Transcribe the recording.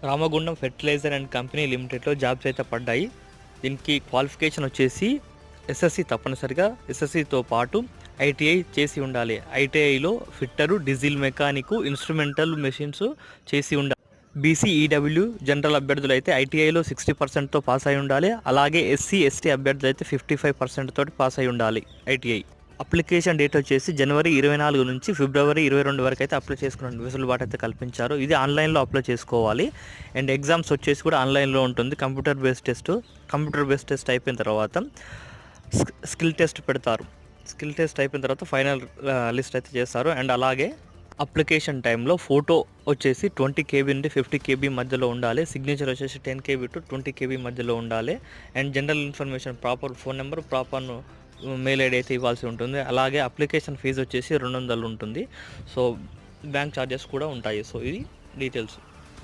Ramagundam fertiliser and company లిమిటెడ్లో jobs అయితే పడ్డాయి. దీనికి క్వాలిఫికేషన్ వచ్చేసి ఎస్ఎస్సి, తప్పనిసరిగా ఎస్ఎస్సితో పాటు ఐటీఐ చేసి ఉండాలి. ఐటీఐలో fitter, diesel mechanic, instrumental machines చేసి ఉండాలి. బీసీ, ఈడబ్ల్యూ జనరల్ అభ్యర్థులు అయితే ఐటీఐలో 60%తో పాస్ అయి ఉండాలి. అలాగే ఎస్సీ, ఎస్టీ అభ్యర్థులు అయితే 55% తోటి పాస్ అయి ఉండాలి ఐటీఐ. అప్లికేషన్ డేట్ వచ్చేసి జనవరి 24 నుంచి ఫిబ్రవరి 22 వరకు అయితే అప్లై చేసుకున్న వెసులుబాటు అయితే కల్పించారు. ఇది ఆన్లైన్లో అప్లై చేసుకోవాలి. అండ్ ఎగ్జామ్స్ వచ్చేసి కూడా ఆన్లైన్లో ఉంటుంది. కంప్యూటర్ బేస్డ్ టెస్ట్ అయిపోయిన తర్వాత స్కిల్ టెస్ట్ పెడతారు. స్కిల్ టెస్ట్ అయిపోయిన తర్వాత ఫైనల్ లిస్ట్ అయితే చేస్తారు. అండ్ అలాగే అప్లికేషన్ టైంలో ఫోటో వచ్చేసి 20 KB నుండి 50 KB మధ్యలో ఉండాలి. సిగ్నేచర్ వచ్చేసి 10 KB టు 20 KB మధ్యలో ఉండాలి. And general information, proper phone number, proper mail ID అయితే ఇవ్వాల్సి ఉంటుంది. అలాగే అప్లికేషన్ ఫీజు వచ్చేసి 200 ఉంటుంది. సో బ్యాంక్ ఛార్జెస్ కూడా ఉంటాయి. సో ఇది డీటెయిల్స్.